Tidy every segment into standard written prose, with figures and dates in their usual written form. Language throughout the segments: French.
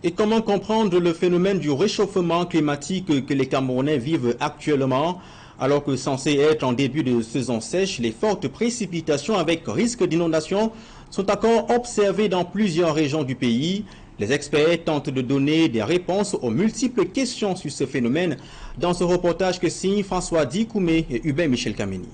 Et comment comprendre le phénomène du réchauffement climatique que les Camerounais vivent actuellement, alors que censé être en début de saison sèche, les fortes précipitations avec risque d'inondation sont encore observées dans plusieurs régions du pays. Les experts tentent de donner des réponses aux multiples questions sur ce phénomène dans ce reportage que signent François Dikoumé et Hubert Michel Kameni.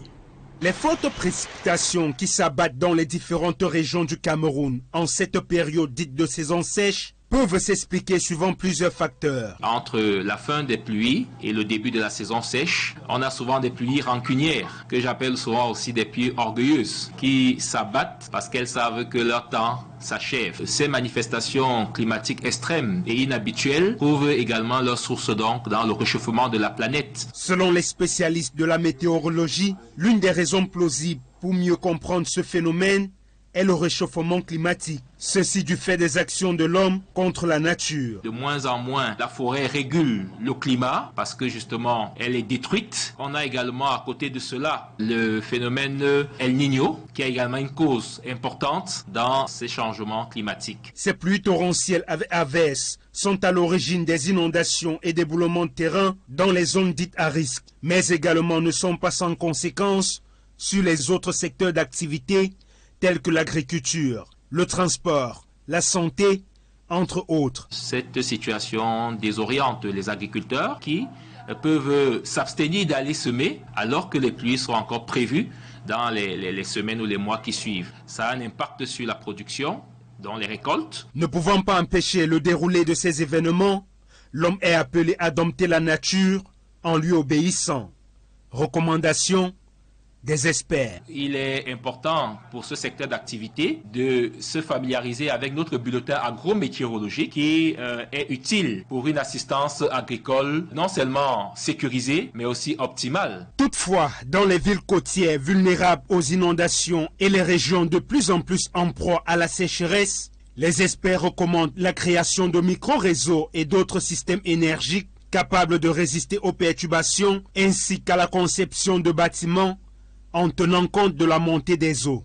Les fortes précipitations qui s'abattent dans les différentes régions du Cameroun en cette période dite de saison sèche peuvent s'expliquer suivant plusieurs facteurs. Entre la fin des pluies et le début de la saison sèche, on a souvent des pluies rancunières, que j'appelle souvent aussi des pluies orgueilleuses, qui s'abattent parce qu'elles savent que leur temps s'achève. Ces manifestations climatiques extrêmes et inhabituelles trouvent également leur source donc dans le réchauffement de la planète. Selon les spécialistes de la météorologie, l'une des raisons plausibles pour mieux comprendre ce phénomène est le réchauffement climatique. Ceci du fait des actions de l'homme contre la nature. De moins en moins, la forêt régule le climat parce que justement, elle est détruite. On a également à côté de cela le phénomène El Niño qui a également une cause importante dans ces changements climatiques. Ces pluies torrentielles avec averses sont à l'origine des inondations et d'éboulements de terrain dans les zones dites à risque, mais également ne sont pas sans conséquences sur les autres secteurs d'activité tels que l'agriculture, le transport, la santé, entre autres. Cette situation désoriente les agriculteurs qui peuvent s'abstenir d'aller semer alors que les pluies sont encore prévues dans les semaines ou les mois qui suivent. Ça a un impact sur la production, dans les récoltes. Ne pouvant pas empêcher le déroulé de ces événements, l'homme est appelé à dompter la nature en lui obéissant. Recommandation des experts. Il est important pour ce secteur d'activité de se familiariser avec notre bulletin agrométéorologique qui est utile pour une assistance agricole non seulement sécurisée mais aussi optimale. Toutefois, dans les villes côtières vulnérables aux inondations et les régions de plus en plus en proie à la sécheresse, les experts recommandent la création de micro-réseaux et d'autres systèmes énergiques capables de résister aux perturbations ainsi qu'à la conception de bâtiments en tenant compte de la montée des eaux.